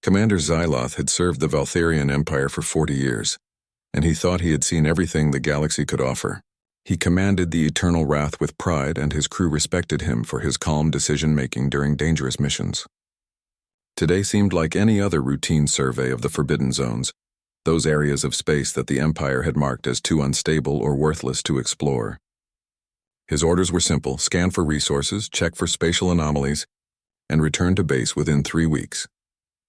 Commander Xyloth had served the Valtharian Empire for 40 years, and he thought he had seen everything the galaxy could offer. He commanded the Eternal Wrath with pride, and his crew respected him for his calm decision-making during dangerous missions. Today seemed like any other routine survey of the Forbidden Zones, those areas of space that the Empire had marked as too unstable or worthless to explore. His orders were simple: scan for resources, check for spatial anomalies, and return to base within 3 weeks.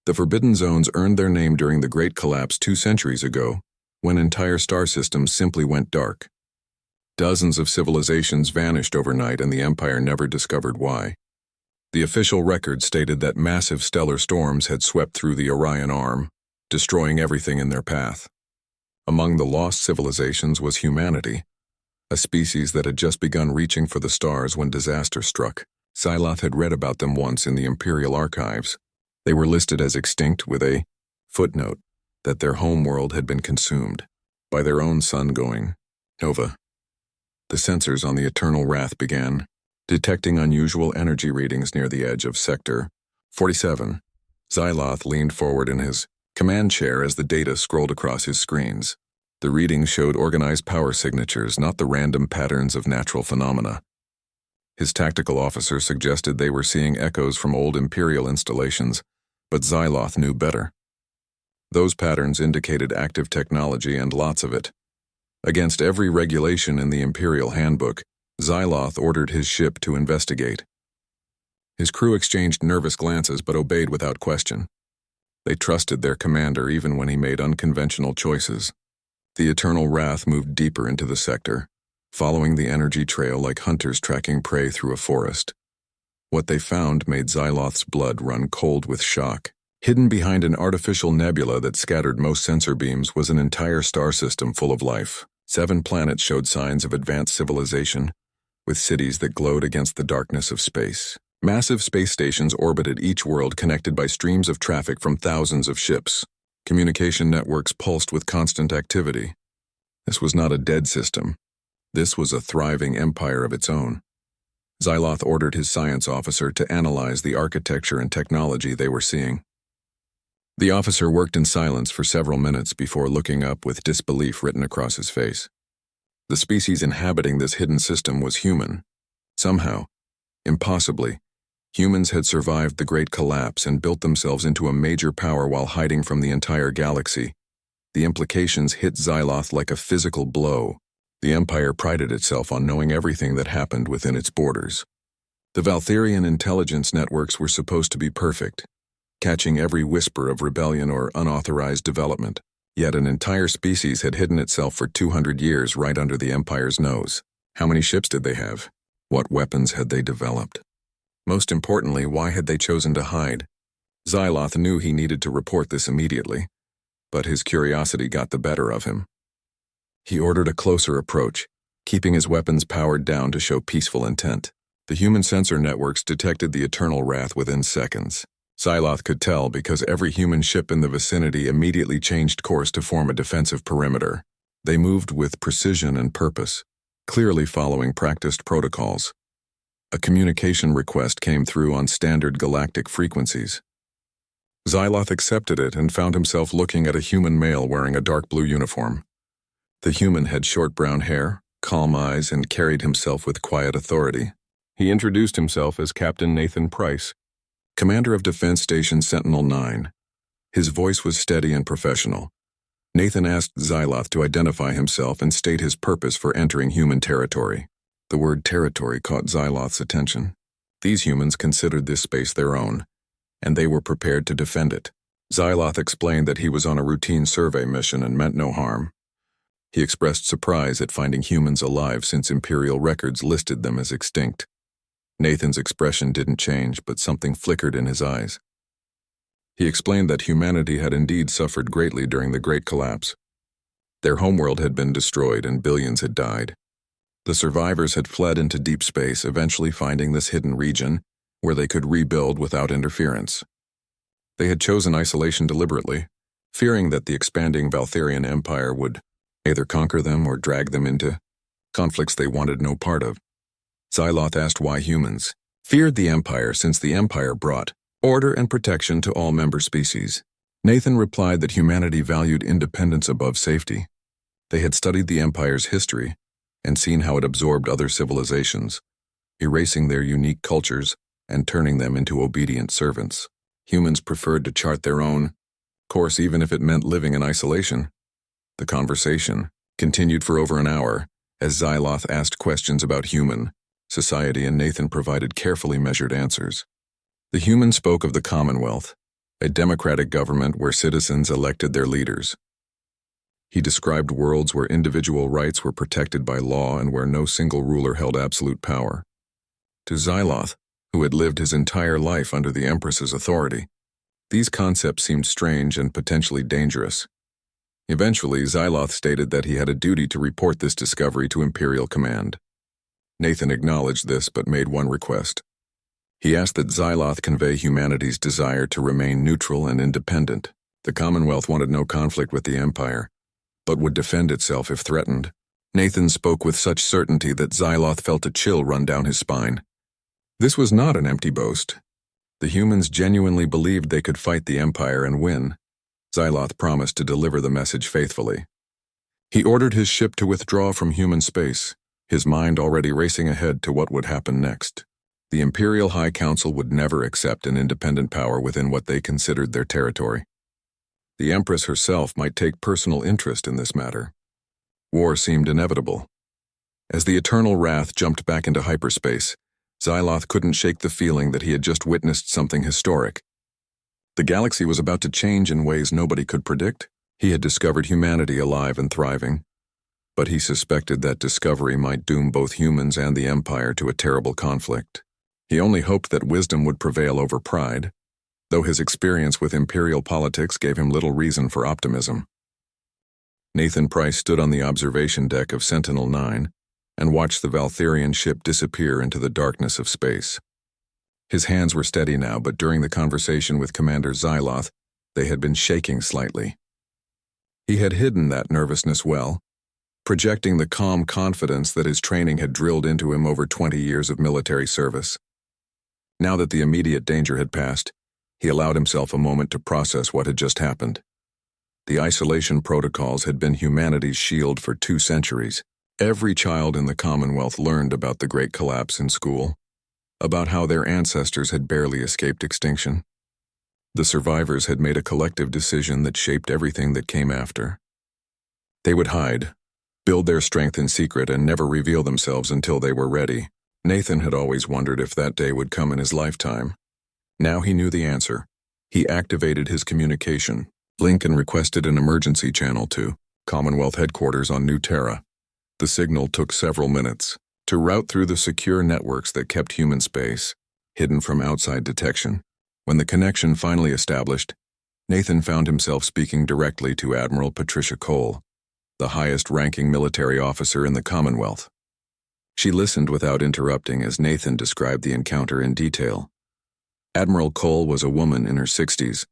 The Forbidden Zones earned their name during the Great Collapse 2 centuries ago, when entire star systems simply went dark. Dozens of civilizations vanished overnight, and the Empire never discovered why. The official record stated that massive stellar storms had swept through the Orion Arm, destroying everything in their path. Among the lost civilizations was humanity, a species that had just begun reaching for the stars when disaster struck. Xyloth had read about them once in the Imperial archives. They were listed as extinct, with a footnote that their homeworld had been consumed by their own sun going nova. The sensors on the Eternal Wrath began detecting unusual energy readings near the edge of Sector 47. Xyloth leaned forward in his command chair as the data scrolled across his screens. The readings showed organized power signatures, not the random patterns of natural phenomena. His tactical officer suggested they were seeing echoes from old Imperial installations, but Xyloth knew better. Those patterns indicated active technology, and lots of it. Against every regulation in the Imperial Handbook, Xyloth ordered his ship to investigate. His crew exchanged nervous glances but obeyed without question. They trusted their commander even when he made unconventional choices. The Eternal Wrath moved deeper into the sector, following the energy trail like hunters tracking prey through a forest. What they found made Xyloth's blood run cold with shock. Hidden behind an artificial nebula that scattered most sensor beams was an entire star system full of life. 7 planets showed signs of advanced civilization, with cities that glowed against the darkness of space. Massive space stations orbited each world, connected by streams of traffic from thousands of ships. Communication networks pulsed with constant activity. This was not a dead system. This was a thriving empire of its own. Xyloth ordered his science officer to analyze the architecture and technology they were seeing. The officer worked in silence for several minutes before looking up with disbelief written across his face. The species inhabiting this hidden system was human. Somehow, impossibly, humans had survived the Great Collapse and built themselves into a major power while hiding from the entire galaxy. The implications hit Xyloth like a physical blow. The Empire prided itself on knowing everything that happened within its borders. The Valtharian intelligence networks were supposed to be perfect, catching every whisper of rebellion or unauthorized development. Yet an entire species had hidden itself for 200 years right under the Empire's nose. How many ships did they have? What weapons had they developed? Most importantly, why had they chosen to hide? Xyloth knew he needed to report this immediately, but his curiosity got the better of him. He ordered a closer approach, keeping his weapons powered down to show peaceful intent. The human sensor networks detected the Eternal Wrath within seconds. Xyloth could tell because every human ship in the vicinity immediately changed course to form a defensive perimeter. They moved with precision and purpose, clearly following practiced protocols. A communication request came through on standard galactic frequencies. Xyloth accepted it and found himself looking at a human male wearing a dark blue uniform. The human had short brown hair, calm eyes, and carried himself with quiet authority. He introduced himself as Captain Nathan Price, commander of Defense Station Sentinel-9. His voice was steady and professional. Nathan asked Xyloth to identify himself and state his purpose for entering human territory. The word territory caught Xyloth's attention. These humans considered this space their own, and they were prepared to defend it. Xyloth explained that he was on a routine survey mission and meant no harm. He expressed surprise at finding humans alive since Imperial records listed them as extinct. Nathan's expression didn't change, but something flickered in his eyes. He explained that humanity had indeed suffered greatly during the Great Collapse. Their homeworld had been destroyed and billions had died. The survivors had fled into deep space, eventually finding this hidden region where they could rebuild without interference. They had chosen isolation deliberately, fearing that the expanding Valtharian Empire would either conquer them or drag them into conflicts they wanted no part of. Xyloth asked why humans feared the Empire, since the Empire brought order and protection to all member species. Nathan replied that humanity valued independence above safety. They had studied the Empire's history and seen how it absorbed other civilizations, erasing their unique cultures and turning them into obedient servants. Humans preferred to chart their own course even if it meant living in isolation. The conversation continued for over an hour as Xyloth asked questions about human society and Nathan provided carefully measured answers. The human spoke of the Commonwealth, a democratic government where citizens elected their leaders. He described worlds where individual rights were protected by law and where no single ruler held absolute power. To Xyloth, who had lived his entire life under the Empress's authority, these concepts seemed strange and potentially dangerous. Eventually, Xyloth stated that he had a duty to report this discovery to Imperial Command. Nathan acknowledged this but made one request. He asked that Xyloth convey humanity's desire to remain neutral and independent. The Commonwealth wanted no conflict with the Empire, but would defend itself if threatened. Nathan spoke with such certainty that Xyloth felt a chill run down his spine. This was not an empty boast. The humans genuinely believed they could fight the Empire and win. Xyloth promised to deliver the message faithfully. He ordered his ship to withdraw from human space, his mind already racing ahead to what would happen next. The Imperial High Council would never accept an independent power within what they considered their territory. The Empress herself might take personal interest in this matter. War seemed inevitable. As the eternal wrath jumped back into hyperspace, Xyloth couldn't shake the feeling that he had just witnessed something historic. The galaxy was about to change in ways nobody could predict. He had discovered humanity alive and thriving, but he suspected that discovery might doom both humans and the Empire to a terrible conflict. He only hoped that wisdom would prevail over pride, though his experience with imperial politics gave him little reason for optimism. Nathan Price stood on the observation deck of Sentinel-9 and watched the Valtherian ship disappear into the darkness of space. His hands were steady now, but during the conversation with Commander Xyloth, they had been shaking slightly. He had hidden that nervousness well, projecting the calm confidence that his training had drilled into him over 20 years of military service. Now that the immediate danger had passed, he allowed himself a moment to process what had just happened. The isolation protocols had been humanity's shield for 2 centuries. Every child in the Commonwealth learned about the Great Collapse in school, about how their ancestors had barely escaped extinction. The survivors had made a collective decision that shaped everything that came after. They would hide, build their strength in secret, and never reveal themselves until they were ready. Nathan had always wondered if that day would come in his lifetime. Now he knew the answer. He activated his communication link and requested an emergency channel to Commonwealth headquarters on New Terra. The signal took several minutes to route through the secure networks that kept human space hidden from outside detection. When the connection finally established, Nathan found himself speaking directly to Admiral Patricia Cole, the highest-ranking military officer in the Commonwealth. She listened without interrupting as Nathan described the encounter in detail. Admiral Cole was a woman in her 60s,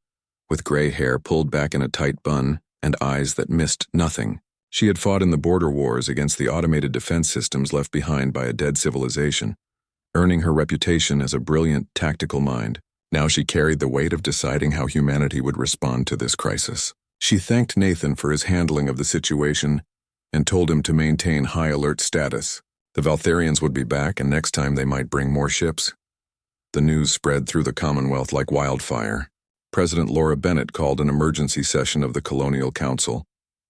with gray hair pulled back in a tight bun and eyes that missed nothing. She had fought in the border wars against the automated defense systems left behind by a dead civilization, earning her reputation as a brilliant tactical mind. Now she carried the weight of deciding how humanity would respond to this crisis. She thanked Nathan for his handling of the situation and told him to maintain high alert status. The Valtherians would be back, and next time they might bring more ships. The news spread through the Commonwealth like wildfire. President Laura Bennett called an emergency session of the Colonial Council,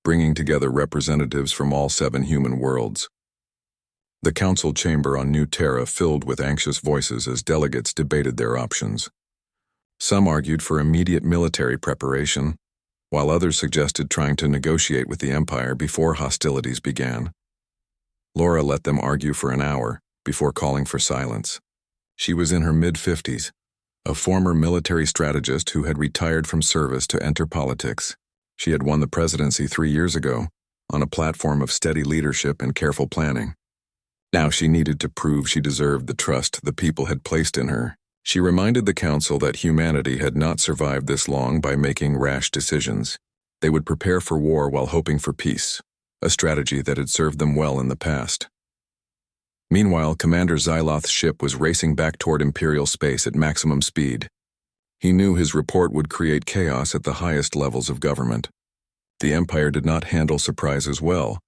bringing together representatives from all 7 human worlds. The council chamber on New Terra filled with anxious voices as delegates debated their options. Some argued for immediate military preparation, while others suggested trying to negotiate with the Empire before hostilities began. Laura let them argue for an hour before calling for silence. She was in her mid-50s, a former military strategist who had retired from service to enter politics. She had won the presidency 3 years ago, on a platform of steady leadership and careful planning. Now she needed to prove she deserved the trust the people had placed in her. She reminded the council that humanity had not survived this long by making rash decisions. They would prepare for war while hoping for peace, a strategy that had served them well in the past. Meanwhile, Commander Xyloth's ship was racing back toward Imperial space at maximum speed. He knew his report would create chaos at the highest levels of government. The Empire did not handle surprises well,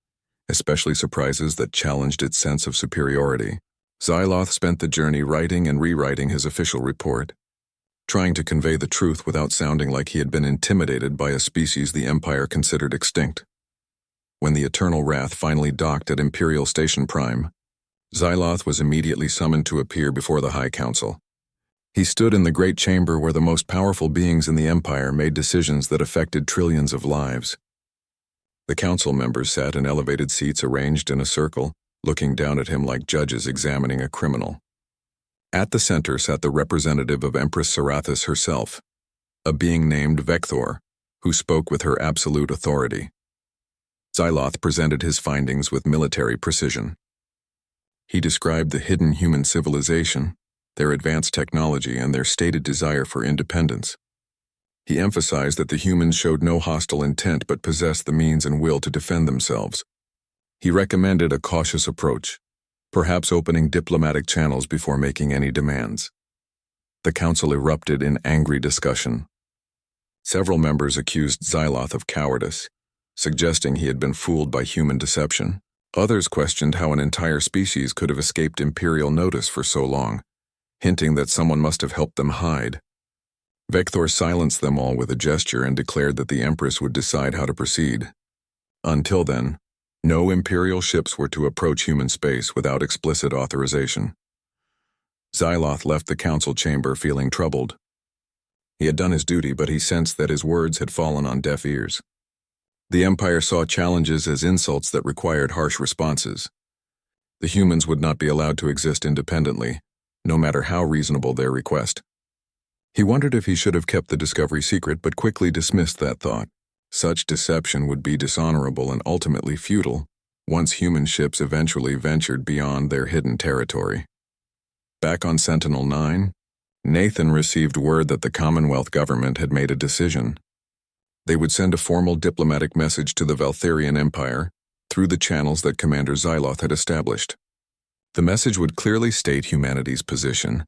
especially surprises that challenged its sense of superiority. Xyloth spent the journey writing and rewriting his official report, trying to convey the truth without sounding like he had been intimidated by a species the Empire considered extinct. When the Eternal Wrath finally docked at Imperial Station Prime, Xyloth was immediately summoned to appear before the High Council. He stood in the great chamber where the most powerful beings in the Empire made decisions that affected trillions of lives. The council members sat in elevated seats arranged in a circle, looking down at him like judges examining a criminal. At the center sat the representative of Empress Sarathis herself, a being named Vector, who spoke with her absolute authority. Xyloth presented his findings with military precision. He described the hidden human civilization, their advanced technology, and their stated desire for independence. He emphasized that the humans showed no hostile intent but possessed the means and will to defend themselves. He recommended a cautious approach, perhaps opening diplomatic channels before making any demands. The council erupted in angry discussion. Several members accused Xyloth of cowardice, suggesting he had been fooled by human deception. Others questioned how an entire species could have escaped Imperial notice for so long, hinting that someone must have helped them hide. Vector silenced them all with a gesture and declared that the Empress would decide how to proceed. Until then, no Imperial ships were to approach human space without explicit authorization. Xyloth left the council chamber feeling troubled. He had done his duty, but he sensed that his words had fallen on deaf ears. The Empire saw challenges as insults that required harsh responses. The humans would not be allowed to exist independently, no matter how reasonable their request. He wondered if he should have kept the discovery secret, but quickly dismissed that thought. Such deception would be dishonorable and ultimately futile once human ships eventually ventured beyond their hidden territory. Back on Sentinel-9, Nathan received word that the Commonwealth government had made a decision. They would send a formal diplomatic message to the Valtherian Empire through the channels that Commander Xyloth had established. The message would clearly state humanity's position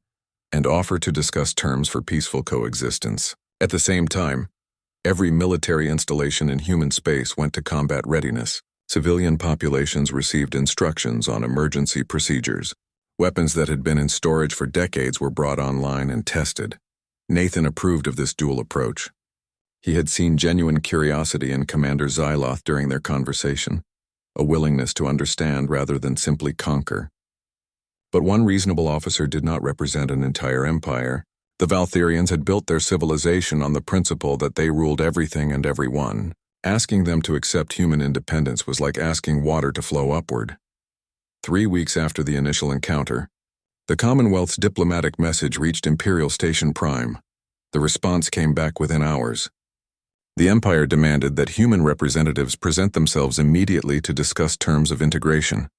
and offer to discuss terms for peaceful coexistence. At the same time, every military installation in human space went to combat readiness. Civilian populations received instructions on emergency procedures. Weapons that had been in storage for decades were brought online and tested. Nathan approved of this dual approach. He had seen genuine curiosity in Commander Xyloth during their conversation, a willingness to understand rather than simply conquer. But one reasonable officer did not represent an entire empire. The Valtherians had built their civilization on the principle that they ruled everything and everyone. Asking them to accept human independence was like asking water to flow upward. 3 weeks after the initial encounter, the Commonwealth's diplomatic message reached Imperial Station Prime. The response came back within hours. The Empire demanded that human representatives present themselves immediately to discuss terms of integration.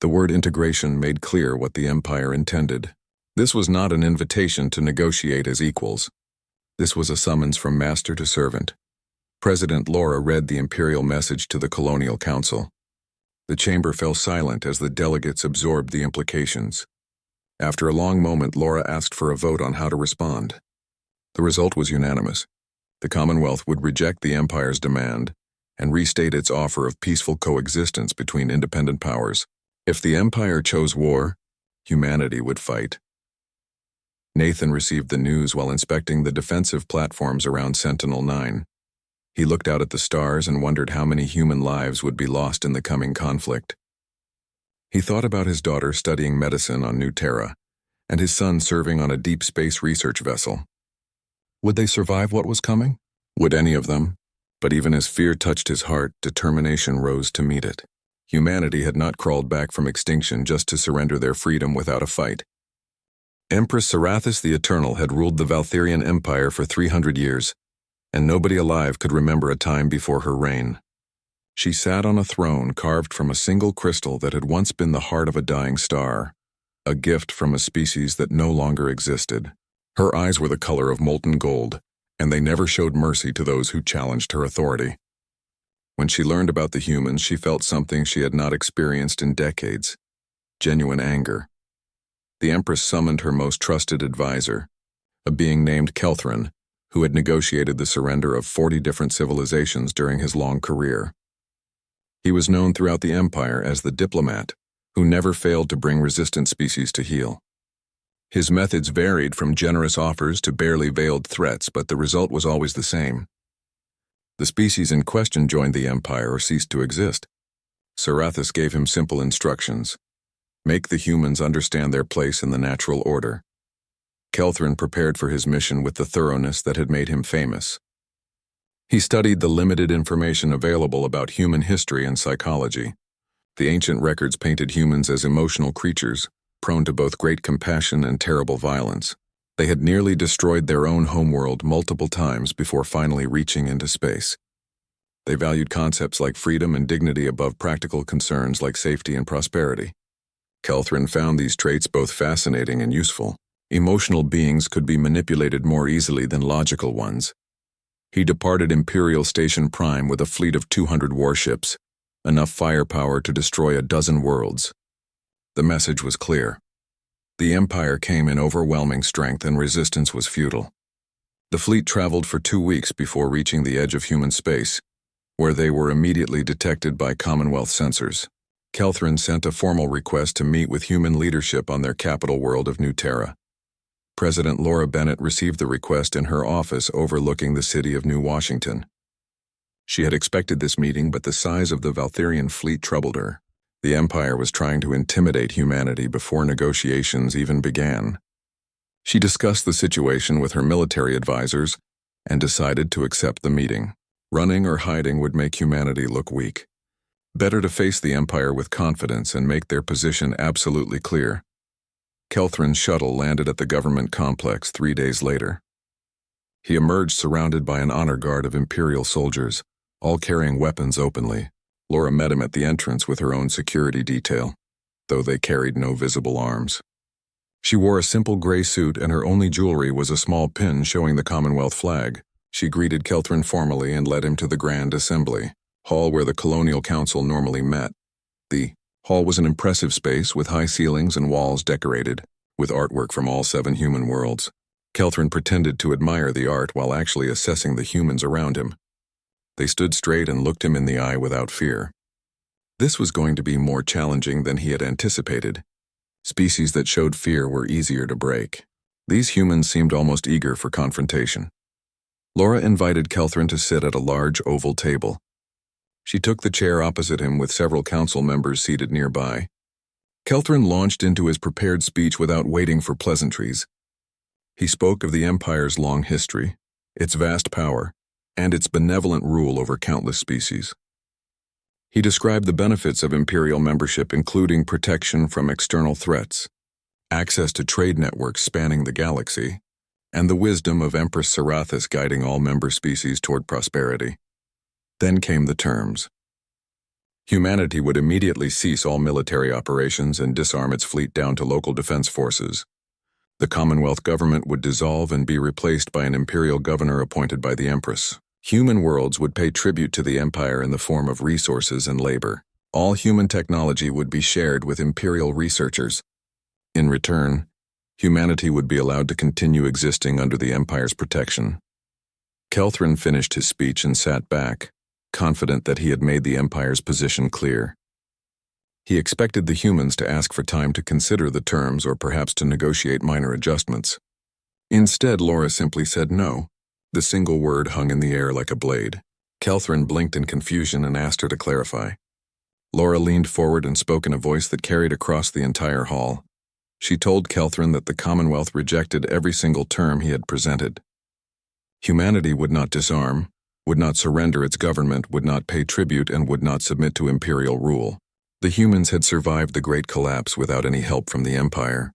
The word integration made clear what the Empire intended. This was not an invitation to negotiate as equals. This was a summons from master to servant. President Laura read the Imperial message to the Colonial Council. The chamber fell silent as the delegates absorbed the implications. After a long moment, Laura asked for a vote on how to respond. The result was unanimous. The Commonwealth would reject the Empire's demand and restate its offer of peaceful coexistence between independent powers. If the Empire chose war, humanity would fight. Nathan received the news while inspecting the defensive platforms around Sentinel-9. He looked out at the stars and wondered how many human lives would be lost in the coming conflict. He thought about his daughter studying medicine on New Terra and his son serving on a deep space research vessel. Would they survive what was coming? Would any of them? But even as fear touched his heart, determination rose to meet it. Humanity had not crawled back from extinction just to surrender their freedom without a fight. Empress Sarathis the Eternal had ruled the Valtherian Empire for 300 years, and nobody alive could remember a time before her reign. She sat on a throne carved from a single crystal that had once been the heart of a dying star, a gift from a species that no longer existed. Her eyes were the color of molten gold, and they never showed mercy to those who challenged her authority. When she learned about the humans, she felt something she had not experienced in decades: genuine anger. The Empress summoned her most trusted advisor, a being named Kelthrin, who had negotiated the surrender of 40 different civilizations during his long career. He was known throughout the Empire as the diplomat, who never failed to bring resistant species to heel. His methods varied from generous offers to barely veiled threats, but the result was always the same. The species in question joined the Empire or ceased to exist. Sarathis gave him simple instructions. Make the humans understand their place in the natural order. Kelthrin prepared for his mission with the thoroughness that had made him famous. He studied the limited information available about human history and psychology. The ancient records painted humans as emotional creatures, prone to both great compassion and terrible violence. They had nearly destroyed their own homeworld multiple times before finally reaching into space. They valued concepts like freedom and dignity above practical concerns like safety and prosperity. Kelthrin found these traits both fascinating and useful. Emotional beings could be manipulated more easily than logical ones. He departed Imperial Station Prime with a fleet of 200 warships, enough firepower to destroy a dozen worlds. The message was clear. The Empire came in overwhelming strength and resistance was futile. The fleet traveled for 2 weeks before reaching the edge of human space, where they were immediately detected by Commonwealth sensors. Kelthrin sent a formal request to meet with human leadership on their capital world of New Terra. President Laura Bennett received the request in her office overlooking the city of New Washington. She had expected this meeting, but the size of the Valtherian fleet troubled her. The Empire was trying to intimidate humanity before negotiations even began. She discussed the situation with her military advisors and decided to accept the meeting. Running or hiding would make humanity look weak. Better to face the Empire with confidence and make their position absolutely clear. Kelthrin's shuttle landed at the government complex 3 days later. He emerged surrounded by an honor guard of Imperial soldiers, all carrying weapons openly. Laura met him at the entrance with her own security detail, though they carried no visible arms. She wore a simple gray suit and her only jewelry was a small pin showing the Commonwealth flag. She greeted Kelthrin formally and led him to the Grand Assembly, hall where the Colonial Council normally met. The hall was an impressive space with high ceilings and walls decorated with artwork from all 7 human worlds. Kelthrin pretended to admire the art while actually assessing the humans around him. They stood straight and looked him in the eye without fear. This was going to be more challenging than he had anticipated. Species that showed fear were easier to break. These humans seemed almost eager for confrontation. Laura invited Kelthrin to sit at a large oval table. She took the chair opposite him with several council members seated nearby. Kelthrin launched into his prepared speech without waiting for pleasantries. He spoke of the Empire's long history, its vast power, and its benevolent rule over countless species. He described the benefits of Imperial membership, including protection from external threats, access to trade networks spanning the galaxy, and the wisdom of Empress Sarathis guiding all member species toward prosperity. Then came the terms. Humanity would immediately cease all military operations and disarm its fleet down to local defense forces. The Commonwealth government would dissolve and be replaced by an imperial governor appointed by the Empress. Human worlds would pay tribute to the Empire in the form of resources and labor. All human technology would be shared with imperial researchers. In return, humanity would be allowed to continue existing under the Empire's protection. Kelthrin finished his speech and sat back, confident that he had made the Empire's position clear. He expected the humans to ask for time to consider the terms or perhaps to negotiate minor adjustments. Instead, Laura simply said no. The single word hung in the air like a blade. Kelthrin blinked in confusion and asked her to clarify. Laura leaned forward and spoke in a voice that carried across the entire hall. She told Kelthrin that the Commonwealth rejected every single term he had presented. Humanity would not disarm, would not surrender its government, would not pay tribute, and would not submit to imperial rule. The humans had survived the Great Collapse without any help from the Empire.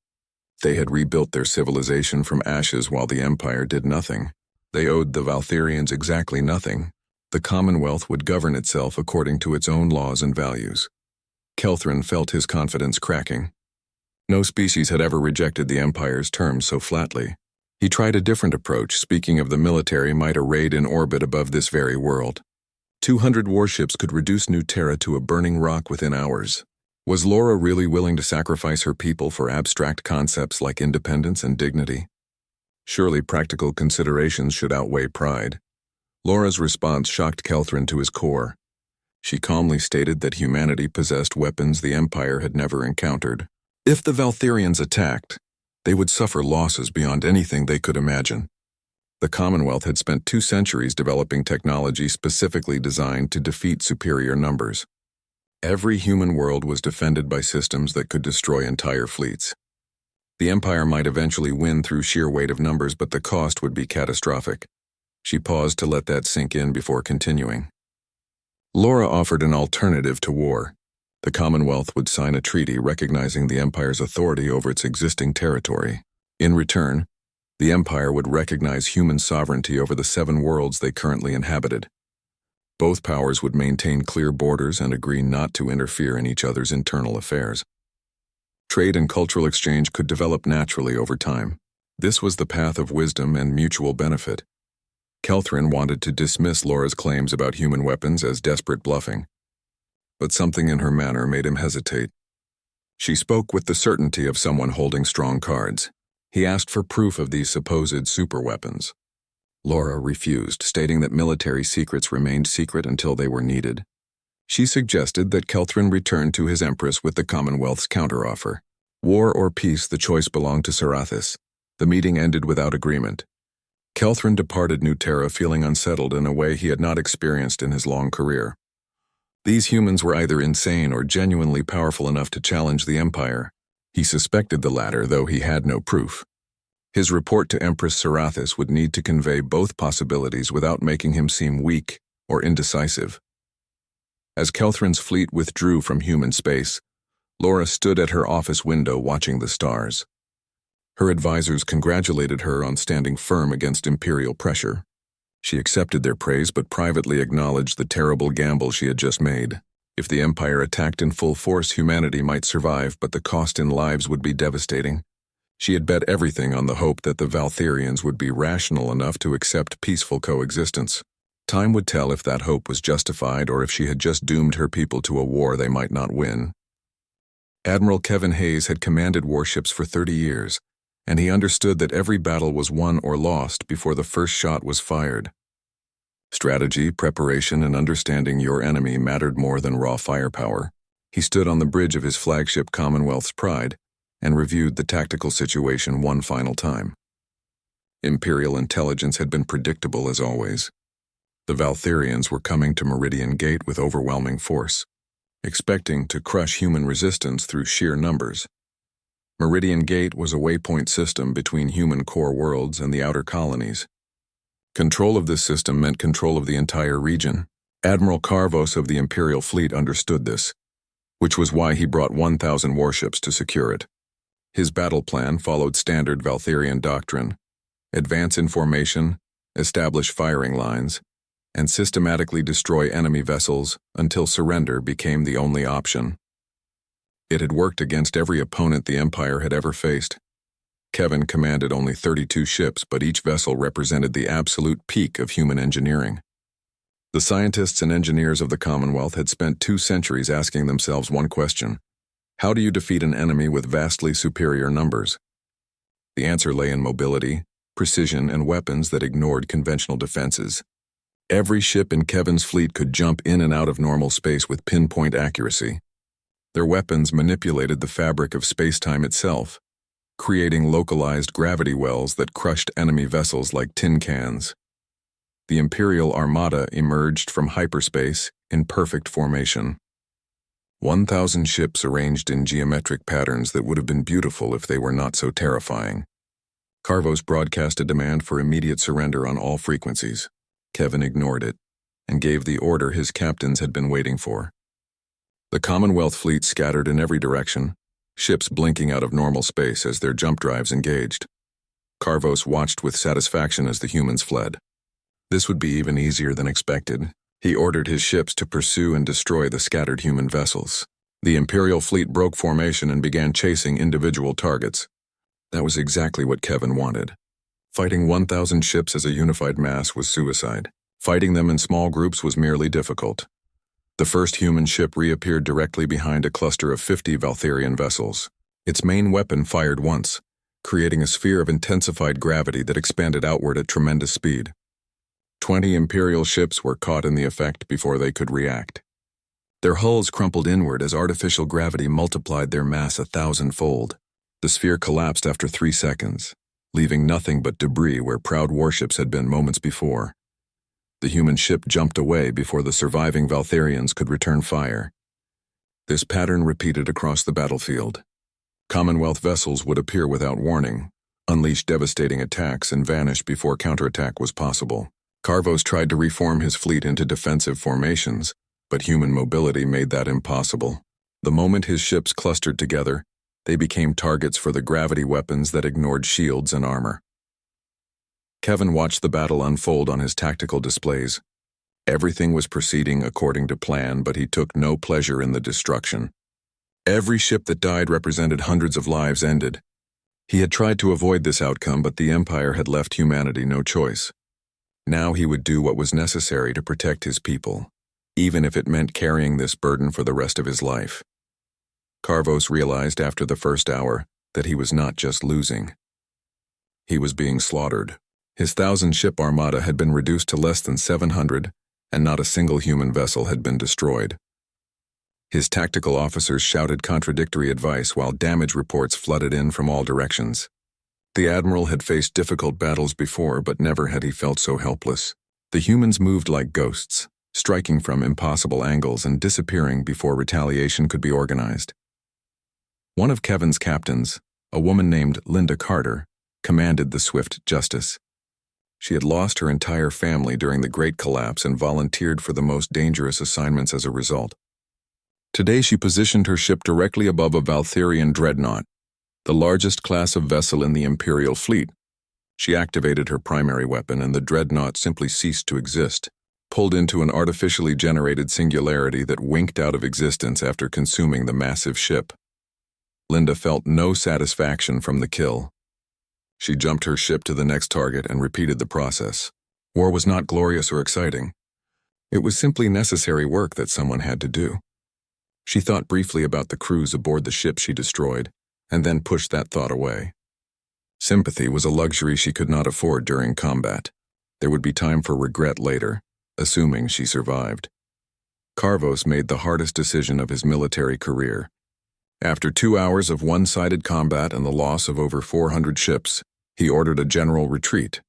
They had rebuilt their civilization from ashes while the Empire did nothing. They owed the Valtherians exactly nothing. The Commonwealth would govern itself according to its own laws and values. Kelthrin felt his confidence cracking. No species had ever rejected the Empire's terms so flatly. He tried a different approach, speaking of the military might arrayed in orbit above this very world. 200 warships could reduce New Terra to a burning rock within hours. Was Laura really willing to sacrifice her people for abstract concepts like independence and dignity? Surely practical considerations should outweigh pride. Laura's response shocked Kelthrin to his core. She calmly stated that humanity possessed weapons the Empire had never encountered. If the Valtherians attacked, they would suffer losses beyond anything they could imagine. The Commonwealth had spent 2 centuries developing technology specifically designed to defeat superior numbers. Every human world was defended by systems that could destroy entire fleets. The Empire might eventually win through sheer weight of numbers, but the cost would be catastrophic. She paused to let that sink in before continuing. Laura offered an alternative to war. The Commonwealth would sign a treaty recognizing the Empire's authority over its existing territory. In return, the Empire would recognize human sovereignty over the 7 worlds they currently inhabited. Both powers would maintain clear borders and agree not to interfere in each other's internal affairs. Trade and cultural exchange could develop naturally over time. This was the path of wisdom and mutual benefit. Kelthrin wanted to dismiss Laura's claims about human weapons as desperate bluffing, but something in her manner made him hesitate. She spoke with the certainty of someone holding strong cards. He asked for proof of these supposed superweapons. Laura refused, stating that military secrets remained secret until they were needed. She suggested that Kelthrin return to his Empress with the Commonwealth's counteroffer. War or peace, the choice belonged to Sarathis. The meeting ended without agreement. Kelthrin departed New Terra feeling unsettled in a way he had not experienced in his long career. These humans were either insane or genuinely powerful enough to challenge the Empire. He suspected the latter, though he had no proof. His report to Empress Sarathis would need to convey both possibilities without making him seem weak or indecisive. As Kelthrin's fleet withdrew from human space, Laura stood at her office window watching the stars. Her advisors congratulated her on standing firm against Imperial pressure. She accepted their praise but privately acknowledged the terrible gamble she had just made. If the Empire attacked in full force, humanity might survive, but the cost in lives would be devastating. She had bet everything on the hope that the Valtherians would be rational enough to accept peaceful coexistence. Time would tell if that hope was justified or if she had just doomed her people to a war they might not win. Admiral Kevin Hayes had commanded warships for 30 years, and he understood that every battle was won or lost before the first shot was fired. Strategy, preparation, and understanding your enemy mattered more than raw firepower. He stood on the bridge of his flagship Commonwealth's Pride and reviewed the tactical situation one final time. Imperial intelligence had been predictable as always. The Valtherians were coming to Meridian Gate with overwhelming force, expecting to crush human resistance through sheer numbers. Meridian Gate was a waypoint system between human core worlds and the outer colonies. Control of this system meant control of the entire region. Admiral Carvos of the Imperial Fleet understood this, which was why he brought 1,000 warships to secure it. His battle plan followed standard Valtherian doctrine: advance in formation, establish firing lines, and systematically destroy enemy vessels until surrender became the only option. It had worked against every opponent the Empire had ever faced. Kevin commanded only 32 ships, but each vessel represented the absolute peak of human engineering. The scientists and engineers of the Commonwealth had spent 2 centuries asking themselves one question: how do you defeat an enemy with vastly superior numbers? The answer lay in mobility, precision, and weapons that ignored conventional defenses. Every ship in Kevin's fleet could jump in and out of normal space with pinpoint accuracy. Their weapons manipulated the fabric of space-time itself, creating localized gravity wells that crushed enemy vessels like tin cans. The Imperial Armada emerged from hyperspace in perfect formation. 1,000 ships arranged in geometric patterns that would have been beautiful if they were not so terrifying. Carvos broadcast a demand for immediate surrender on all frequencies. Kevin ignored it and gave the order his captains had been waiting for. The Commonwealth fleet scattered in every direction, ships blinking out of normal space as their jump drives engaged. Carvos watched with satisfaction as the humans fled. This would be even easier than expected. He ordered his ships to pursue and destroy the scattered human vessels. The Imperial fleet broke formation and began chasing individual targets. That was exactly what Kevin wanted. Fighting 1,000 ships as a unified mass was suicide. Fighting them in small groups was merely difficult. The first human ship reappeared directly behind a cluster of 50 Valtherian vessels. Its main weapon fired once, creating a sphere of intensified gravity that expanded outward at tremendous speed. 20 Imperial ships were caught in the effect before they could react. Their hulls crumpled inward as artificial gravity multiplied their mass 1,000-fold. The sphere collapsed after 3 seconds, leaving nothing but debris where proud warships had been moments before. The human ship jumped away before the surviving Valtharians could return fire. This pattern repeated across the battlefield. Commonwealth vessels would appear without warning, unleash devastating attacks, and vanish before counterattack was possible. Carvos tried to reform his fleet into defensive formations, but human mobility made that impossible. The moment his ships clustered together, they became targets for the gravity weapons that ignored shields and armor. Kevin watched the battle unfold on his tactical displays. Everything was proceeding according to plan, but he took no pleasure in the destruction. Every ship that died represented hundreds of lives ended. He had tried to avoid this outcome, but the Empire had left humanity no choice. Now he would do what was necessary to protect his people, even if it meant carrying this burden for the rest of his life. Carvos realized after the first hour that he was not just losing. He was being slaughtered. His 1,000-ship armada had been reduced to less than 700, and not a single human vessel had been destroyed. His tactical officers shouted contradictory advice while damage reports flooded in from all directions. The Admiral had faced difficult battles before, but never had he felt so helpless. The humans moved like ghosts, striking from impossible angles and disappearing before retaliation could be organized. One of Kevin's captains, a woman named Linda Carter, commanded the swift justice. She had lost her entire family during the Great Collapse and volunteered for the most dangerous assignments as a result. Today she positioned her ship directly above a Valtharian dreadnought, the largest class of vessel in the Imperial fleet. She activated her primary weapon, and the dreadnought simply ceased to exist, pulled into an artificially generated singularity that winked out of existence after consuming the massive ship. Linda felt no satisfaction from the kill. She jumped her ship to the next target and repeated the process. War was not glorious or exciting. It was simply necessary work that someone had to do. She thought briefly about the crews aboard the ship she destroyed, and then pushed that thought away. Sympathy was a luxury she could not afford during combat. There would be time for regret later, assuming she survived. Carvos made the hardest decision of his military career. After 2 hours of one-sided combat and the loss of over 400 ships, he ordered a general retreat.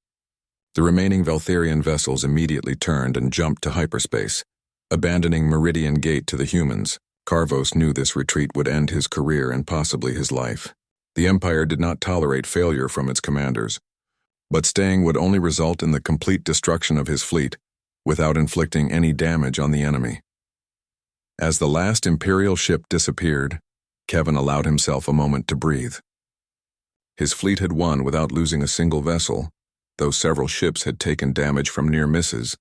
The remaining Valtharian vessels immediately turned and jumped to hyperspace, abandoning Meridian Gate to the humans. Carvos knew this retreat would end his career and possibly his life. The Empire did not tolerate failure from its commanders, but staying would only result in the complete destruction of his fleet, without inflicting any damage on the enemy. As the last Imperial ship disappeared, Kevin allowed himself a moment to breathe. His fleet had won without losing a single vessel, though several ships had taken damage from near misses.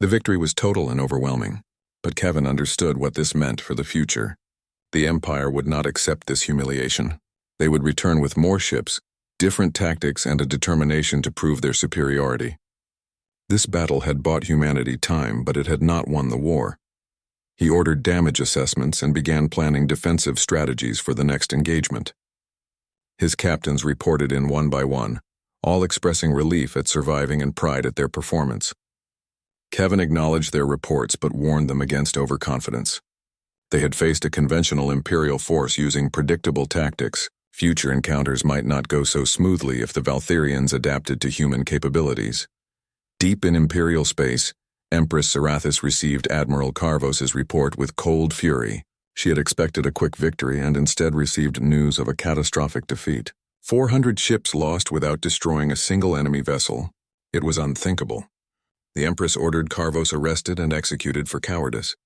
The victory was total and overwhelming, but Kevin understood what this meant for the future. The Empire would not accept this humiliation. They would return with more ships, different tactics, and a determination to prove their superiority. This battle had bought humanity time, but it had not won the war. He ordered damage assessments and began planning defensive strategies for the next engagement. His captains reported in one by one, all expressing relief at surviving and pride at their performance. Kevin acknowledged their reports but warned them against overconfidence. They had faced a conventional Imperial force using predictable tactics. Future encounters might not go so smoothly if the Valtharians adapted to human capabilities. Deep in Imperial space, Empress Serathis received Admiral Carvos's report with cold fury. She had expected a quick victory and instead received news of a catastrophic defeat. 400 ships lost without destroying a single enemy vessel. It was unthinkable. The Empress ordered Carvos arrested and executed for cowardice.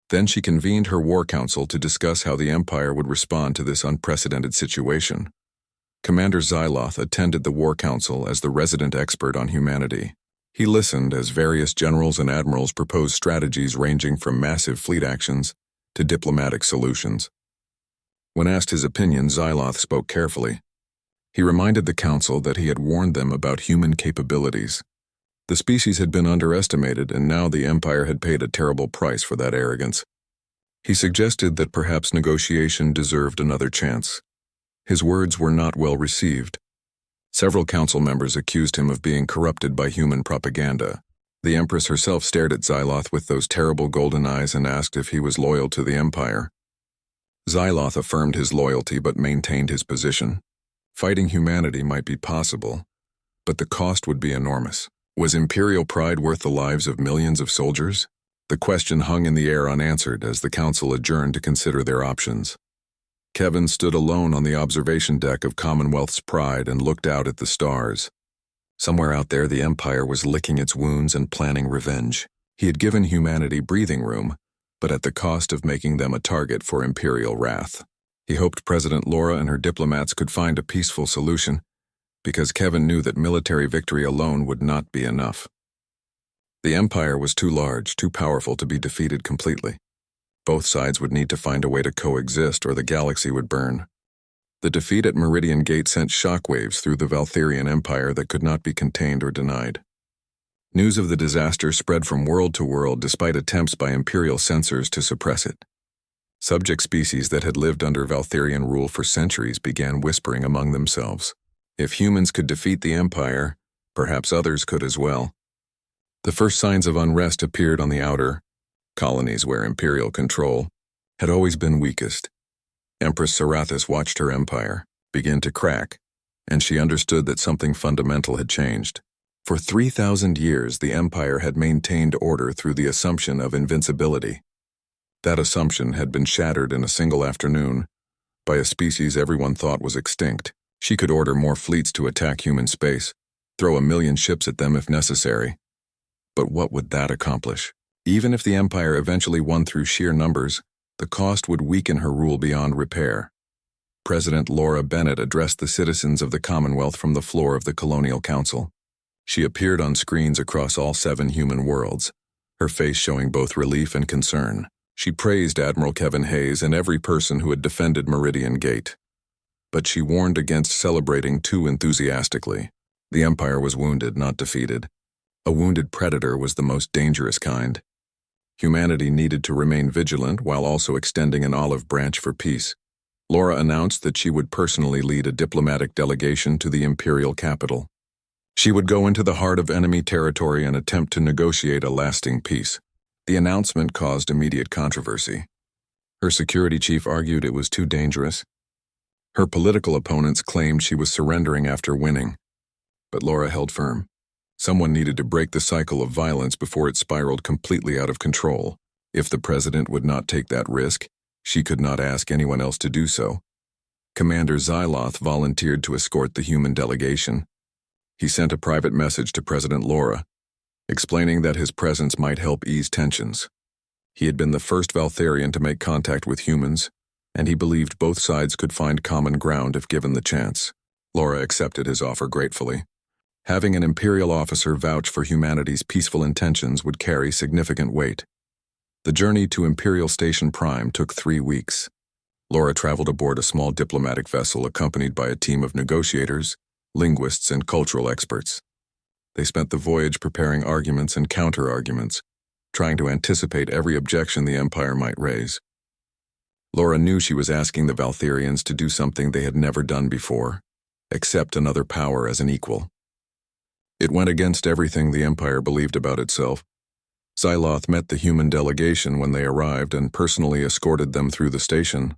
Then she convened her war council to discuss how the Empire would respond to this unprecedented situation. Commander Xyloth attended the war council as the resident expert on humanity. He listened as various generals and admirals proposed strategies ranging from massive fleet actions to diplomatic solutions. When asked his opinion, Xyloth spoke carefully. He reminded the council that he had warned them about human capabilities. The species had been underestimated, and now the Empire had paid a terrible price for that arrogance. He suggested that perhaps negotiation deserved another chance. His words were not well received. Several council members accused him of being corrupted by human propaganda. The Empress herself stared at Xyloth with those terrible golden eyes and asked if he was loyal to the Empire. Xyloth affirmed his loyalty but maintained his position. Fighting humanity might be possible, but the cost would be enormous. Was Imperial pride worth the lives of millions of soldiers? The question hung in the air unanswered as the council adjourned to consider their options. Kevin stood alone on the observation deck of Commonwealth's Pride and looked out at the stars. Somewhere out there, the Empire was licking its wounds and planning revenge. He had given humanity breathing room, but at the cost of making them a target for Imperial wrath. He hoped President Laura and her diplomats could find a peaceful solution, because Kevin knew that military victory alone would not be enough. The Empire was too large, too powerful to be defeated completely. Both sides would need to find a way to coexist or the galaxy would burn. The defeat at Meridian Gate sent shockwaves through the Valtherian Empire that could not be contained or denied. News of the disaster spread from world to world despite attempts by Imperial censors to suppress it. Subject species that had lived under Valtherian rule for centuries began whispering among themselves. If humans could defeat the Empire, perhaps others could as well. The first signs of unrest appeared on the outer colonies where Imperial control had always been weakest. Empress Sarathis watched her empire begin to crack, and she understood that something fundamental had changed. For 3,000 years, the Empire had maintained order through the assumption of invincibility. That assumption had been shattered in a single afternoon by a species everyone thought was extinct. She could order more fleets to attack human space, throw 1,000,000 ships at them if necessary. But what would that accomplish? Even if the Empire eventually won through sheer numbers, the cost would weaken her rule beyond repair. President Laura Bennett addressed the citizens of the Commonwealth from the floor of the Colonial Council. She appeared on screens across all 7 human worlds, her face showing both relief and concern. She praised Admiral Kevin Hayes and every person who had defended Meridian Gate. But she warned against celebrating too enthusiastically. The Empire was wounded, not defeated. A wounded predator was the most dangerous kind. Humanity needed to remain vigilant while also extending an olive branch for peace. Laura announced that she would personally lead a diplomatic delegation to the Imperial capital. She would go into the heart of enemy territory and attempt to negotiate a lasting peace. The announcement caused immediate controversy. Her security chief argued it was too dangerous. Her political opponents claimed she was surrendering after winning. But Laura held firm. Someone needed to break the cycle of violence before it spiraled completely out of control. If the president would not take that risk, she could not ask anyone else to do so. Commander Xyloth volunteered to escort the human delegation. He sent a private message to President Laura, explaining that his presence might help ease tensions. He had been the first Valtherian to make contact with humans, and he believed both sides could find common ground if given the chance. Laura accepted his offer gratefully. Having an Imperial officer vouch for humanity's peaceful intentions would carry significant weight. The journey to Imperial Station Prime took 3 weeks. Laura traveled aboard a small diplomatic vessel accompanied by a team of negotiators, linguists, and cultural experts. They spent the voyage preparing arguments and counter-arguments, trying to anticipate every objection the Empire might raise. Laura knew she was asking the Valtherians to do something they had never done before, accept another power as an equal. It went against everything the Empire believed about itself. Xyloth met the human delegation when they arrived and personally escorted them through the station.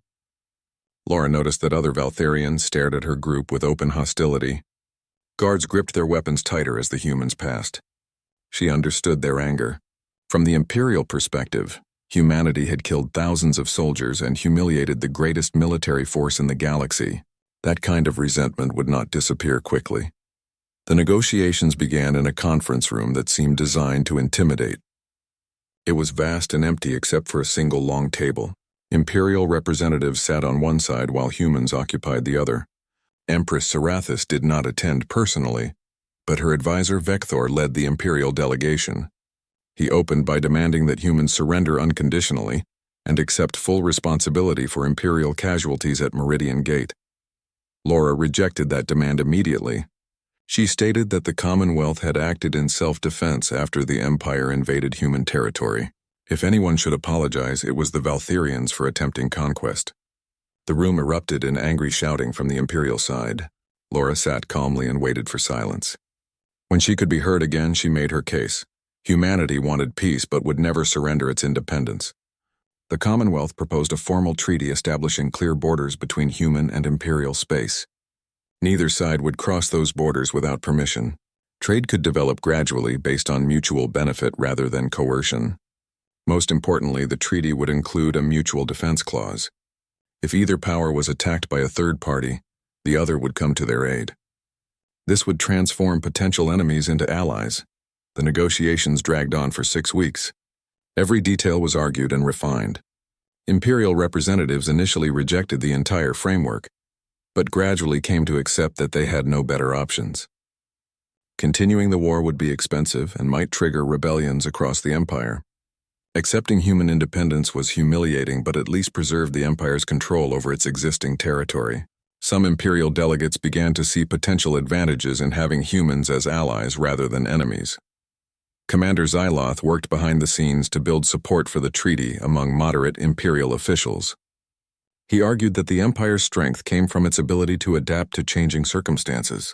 Laura noticed that other Valtherians stared at her group with open hostility. Guards gripped their weapons tighter as the humans passed. She understood their anger. From the Imperial perspective, humanity had killed thousands of soldiers and humiliated the greatest military force in the galaxy. That kind of resentment would not disappear quickly. The negotiations began in a conference room that seemed designed to intimidate. It was vast and empty except for a single long table. Imperial representatives sat on one side while humans occupied the other. Empress Sarathis did not attend personally, but her advisor Vector led the Imperial delegation. He opened by demanding that humans surrender unconditionally and accept full responsibility for Imperial casualties at Meridian Gate. Laura rejected that demand immediately. She stated that the Commonwealth had acted in self-defense after the Empire invaded human territory. If anyone should apologize, it was the Valtherians for attempting conquest. The room erupted in angry shouting from the Imperial side. Laura sat calmly and waited for silence. When she could be heard again, she made her case. Humanity wanted peace but would never surrender its independence. The Commonwealth proposed a formal treaty establishing clear borders between human and Imperial space. Neither side would cross those borders without permission. Trade could develop gradually based on mutual benefit rather than coercion. Most importantly, the treaty would include a mutual defense clause. If either power was attacked by a third party, the other would come to their aid. This would transform potential enemies into allies. The negotiations dragged on for 6 weeks. Every detail was argued and refined. Imperial representatives initially rejected the entire framework, but gradually came to accept that they had no better options. Continuing the war would be expensive and might trigger rebellions across the Empire. Accepting human independence was humiliating, but at least preserved the Empire's control over its existing territory. Some Imperial delegates began to see potential advantages in having humans as allies rather than enemies. Commander Xyloth worked behind the scenes to build support for the treaty among moderate Imperial officials. He argued that the Empire's strength came from its ability to adapt to changing circumstances.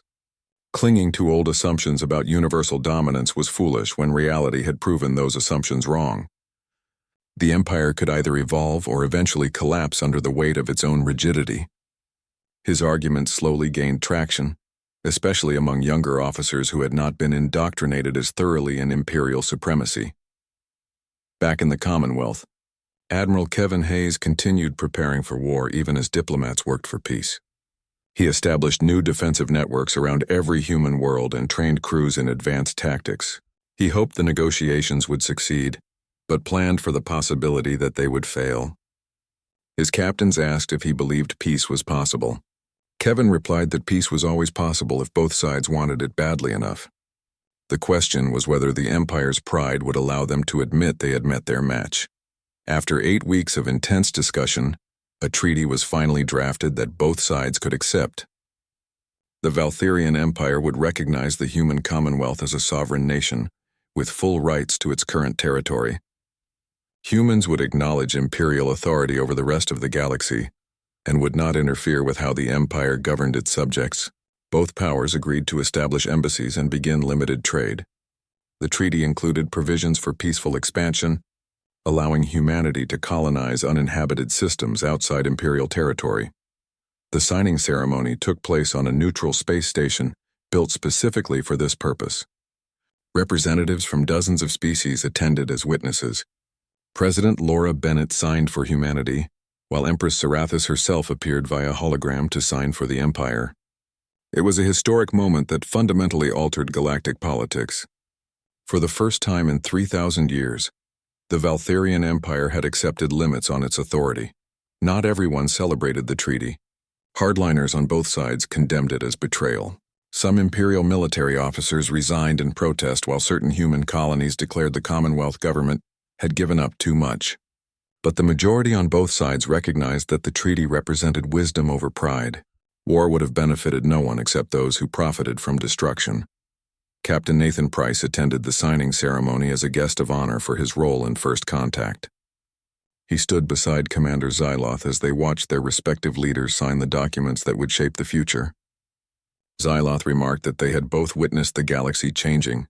Clinging to old assumptions about universal dominance was foolish when reality had proven those assumptions wrong. The Empire could either evolve or eventually collapse under the weight of its own rigidity. His arguments slowly gained traction, especially among younger officers who had not been indoctrinated as thoroughly in Imperial supremacy. Back in the Commonwealth, Admiral Kevin Hayes continued preparing for war even as diplomats worked for peace. He established new defensive networks around every human world and trained crews in advanced tactics. He hoped the negotiations would succeed, but planned for the possibility that they would fail. His captains asked if he believed peace was possible. Kevin replied that peace was always possible if both sides wanted it badly enough. The question was whether the Empire's pride would allow them to admit they had met their match. After 8 weeks of intense discussion, a treaty was finally drafted that both sides could accept. The Valtherian Empire would recognize the human Commonwealth as a sovereign nation, with full rights to its current territory. Humans would acknowledge Imperial authority over the rest of the galaxy, and would not interfere with how the Empire governed its subjects. Both powers agreed to establish embassies and begin limited trade. The treaty included provisions for peaceful expansion, allowing humanity to colonize uninhabited systems outside Imperial territory. The signing ceremony took place on a neutral space station built specifically for this purpose. Representatives from dozens of species attended as witnesses. President Laura Bennett signed for humanity, while Empress Serathis herself appeared via hologram to sign for the Empire. It was a historic moment that fundamentally altered galactic politics. For the first time in 3,000 years, the Valtherian Empire had accepted limits on its authority. Not everyone celebrated the treaty. Hardliners on both sides condemned it as betrayal. Some Imperial military officers resigned in protest while certain human colonies declared the Commonwealth government had given up too much. But the majority on both sides recognized that the treaty represented wisdom over pride. War would have benefited no one except those who profited from destruction. Captain Nathan Price attended the signing ceremony as a guest of honor for his role in First Contact. He stood beside Commander Xyloth as they watched their respective leaders sign the documents that would shape the future. Xyloth remarked that they had both witnessed the galaxy changing.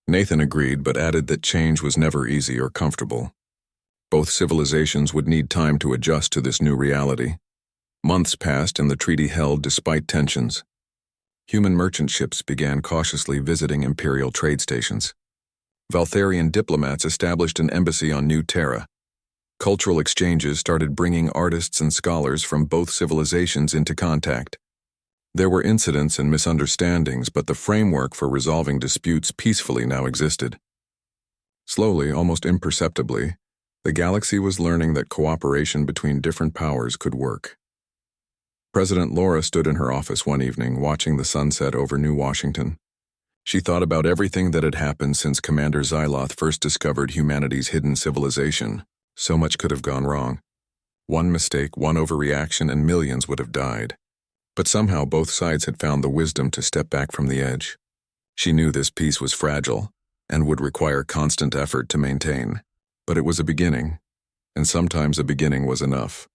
Nathan agreed, but added that change was never easy or comfortable. Both civilizations would need time to adjust to this new reality. Months passed and the treaty held despite tensions. Human merchant ships began cautiously visiting Imperial trade stations. Valtherian diplomats established an embassy on New Terra. Cultural exchanges started bringing artists and scholars from both civilizations into contact. There were incidents and misunderstandings, but the framework for resolving disputes peacefully now existed. Slowly, almost imperceptibly, the galaxy was learning that cooperation between different powers could work. President Laura stood in her office one evening, watching the sunset over New Washington. She thought about everything that had happened since Commander Xyloth first discovered humanity's hidden civilization. So much could have gone wrong. One mistake, one overreaction, and millions would have died. But somehow both sides had found the wisdom to step back from the edge. She knew this peace was fragile and would require constant effort to maintain. But it was a beginning, and sometimes a beginning was enough.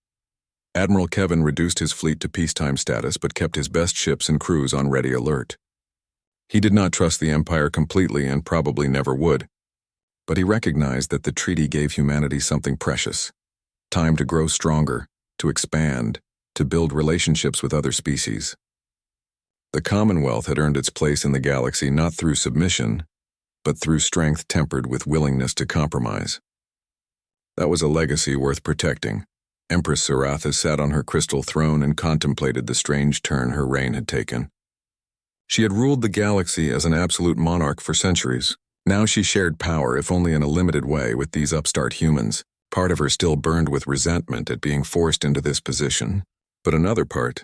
Admiral Kevin reduced his fleet to peacetime status but kept his best ships and crews on ready alert. He did not trust the Empire completely and probably never would, but he recognized that the treaty gave humanity something precious: time to grow stronger, to expand, to build relationships with other species. The Commonwealth had earned its place in the galaxy not through submission, but through strength tempered with willingness to compromise. That was a legacy worth protecting. Empress Saratha sat on her crystal throne and contemplated the strange turn her reign had taken. She had ruled the galaxy as an absolute monarch for centuries. Now she shared power, if only in a limited way, with these upstart humans. Part of her still burned with resentment at being forced into this position, but another part,